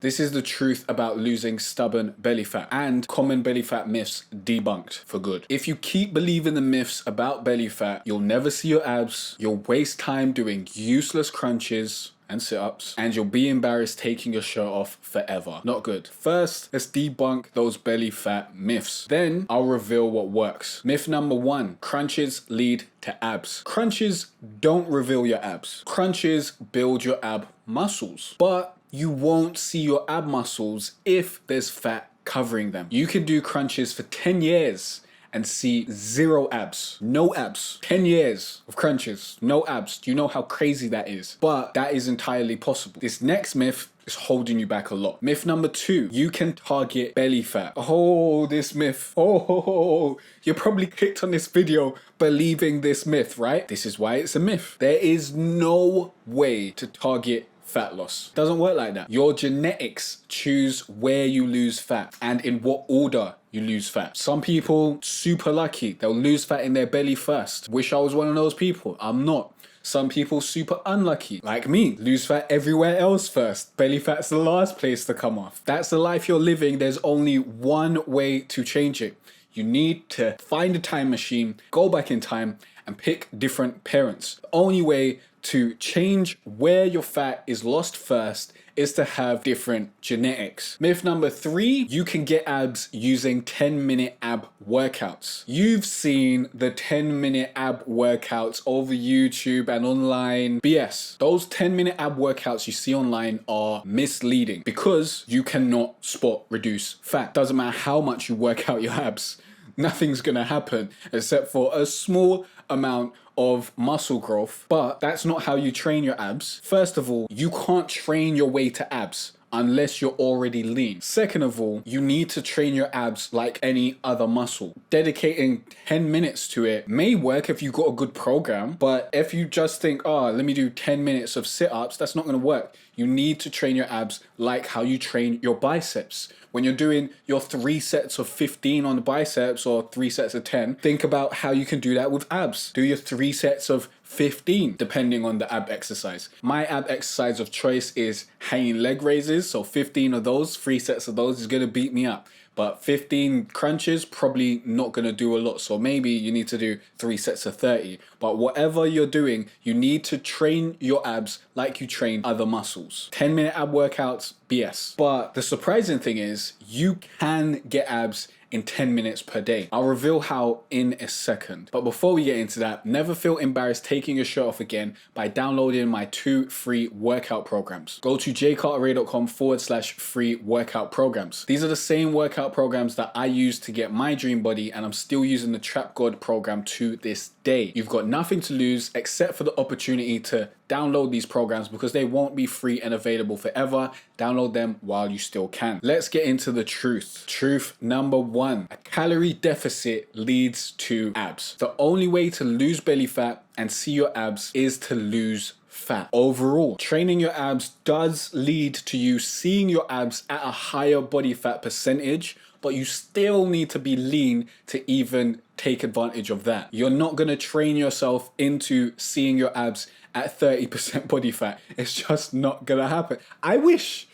This is the truth about losing stubborn belly fat and common belly fat myths debunked for good. If you keep believing the myths about belly fat, you'll never see your abs, you'll waste time doing useless crunches and sit-ups, and you'll be embarrassed taking your shirt off forever. Not good. First, let's debunk those belly fat myths. Then I'll reveal what works. Myth number 1, crunches lead to abs. Crunches don't reveal your abs. Crunches build your ab muscles, but you won't see your ab muscles if there's fat covering them. You can do crunches for 10 years and see 0 abs. No abs. 10 years of crunches, no abs. Do you know how crazy that is? But that is entirely possible. This next myth is holding you back a lot. Myth number 2, you can target belly fat. Oh, this myth. Oh, you probably clicked on this video believing this myth, right? This is why it's a myth. There is no way to target fat loss. Doesn't work like that. Your genetics choose where you lose fat and in what order you lose fat. Some people, super lucky, they'll lose fat in their belly first. Wish I was one of those people. I'm not. Some people super unlucky, like me, lose fat everywhere else first. Belly fat's the last place to come off. That's the life you're living. There's only one way to change it. You need to find a time machine, go back in time, and pick different parents. The only way to change where your fat is lost first is to have different genetics. Myth number 3, you can get abs using 10-minute ab workouts. You've seen the 10-minute ab workouts over YouTube and online. BS. Those 10-minute ab workouts you see online are misleading because you cannot spot reduce fat. Doesn't matter how much you work out your abs. Nothing's gonna happen except for a small amount of muscle growth, but that's not how you train your abs. First of all, you can't train your way to abs unless you're already lean. Second of all, you need to train your abs like any other muscle. Dedicating 10 minutes to it may work if you've got a good program, but if you just think, oh, let me do 10 minutes of sit-ups, that's not gonna work. You need to train your abs like how you train your biceps. When you're doing your 3 sets of 15 on the biceps or 3 sets of 10, think about how you can do that with abs. Do your 3 sets of 15, depending on the ab exercise. My ab exercise of choice is hanging leg raises, so 15 of those, 3 sets of those is gonna beat me up. But 15 crunches, probably not gonna do a lot. So maybe you need to do 3 sets of 30. But whatever you're doing, you need to train your abs like you train other muscles. 10-minute ab workouts, BS. But the surprising thing is, you can get abs in 10 minutes per day. I'll reveal how in a second. But before we get into that, never feel embarrassed taking your shirt off again by downloading my 2 free workout programs. Go to jcarterray.com/free workout programs. These are the same workout programs that I used to get my dream body, and I'm still using the Trap God program to this day. You've got nothing to lose except for the opportunity to download these programs because they won't be free and available forever. Download them while you still can. Let's get into the truth. Truth number 1, a calorie deficit leads to abs. The only way to lose belly fat and see your abs is to lose fat. Overall, training your abs does lead to you seeing your abs at a higher body fat percentage, but you still need to be lean to even take advantage of that. You're not gonna train yourself into seeing your abs at 30% body fat. It's just not gonna happen. I wish,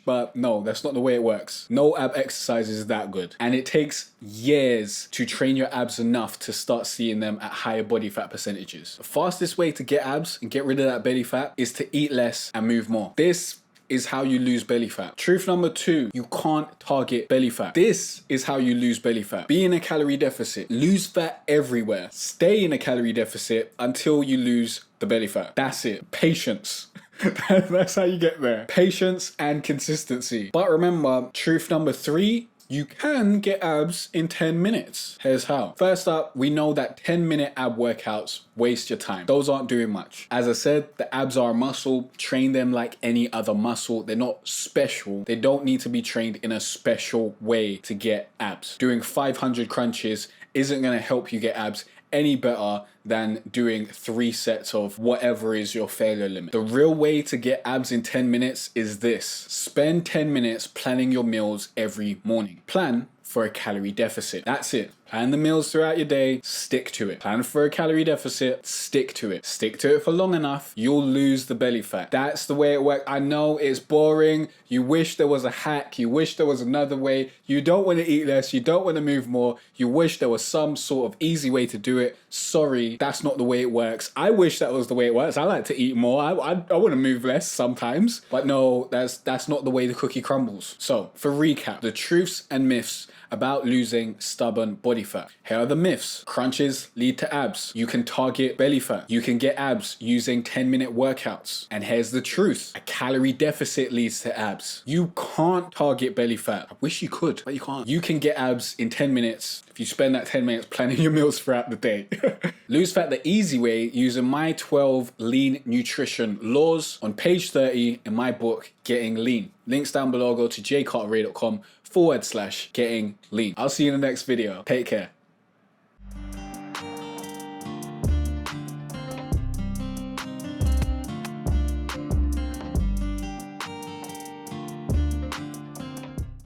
but no, that's not the way it works. No ab exercise is that good. And it takes years to train your abs enough to start seeing them at higher body fat percentages. The fastest way to get abs and get rid of that belly fat is to eat less and move more. This is how you lose belly fat. Truth number 2, you can't target belly fat. This is how you lose belly fat. Be in a calorie deficit. Lose fat everywhere. Stay in a calorie deficit until you lose the belly fat. That's it. Patience. That's how you get there. Patience and consistency. But remember, truth number 3, you can get abs in 10 minutes. Here's how. First up, we know that 10-minute ab workouts waste your time. Those aren't doing much. As I said, the abs are a muscle. Train them like any other muscle. They're not special. They don't need to be trained in a special way to get abs. Doing 500 crunches isn't gonna help you get abs any better than doing 3 sets of whatever is your failure limit. The real way to get abs in 10 minutes is this. Spend 10 minutes planning your meals every morning. Plan for a calorie deficit. That's it. Plan the meals throughout your day, stick to it. Plan for a calorie deficit, stick to it. Stick to it for long enough, you'll lose the belly fat. That's the way it works. I know it's boring. You wish there was a hack. You wish there was another way. You don't want to eat less. You don't want to move more. You wish there was some sort of easy way to do it. Sorry, that's not the way it works. I wish that was the way it works. I like to eat more. I want to move less sometimes. But no, that's not the way the cookie crumbles. So, for recap, the truths and myths about losing stubborn body fat. Here are the myths. Crunches lead to abs. You can target belly fat. You can get abs using 10-minute workouts. And here's the truth. A calorie deficit leads to abs. You can't target belly fat. I wish you could, but you can't. You can get abs in 10 minutes if you spend that 10 minutes planning your meals throughout the day. Lose fat the easy way using my 12 lean nutrition laws on page 30 in my book, Getting Lean. Links down below. Go to jcarterray.com/getting lean. I'll see you in the next video. Take care.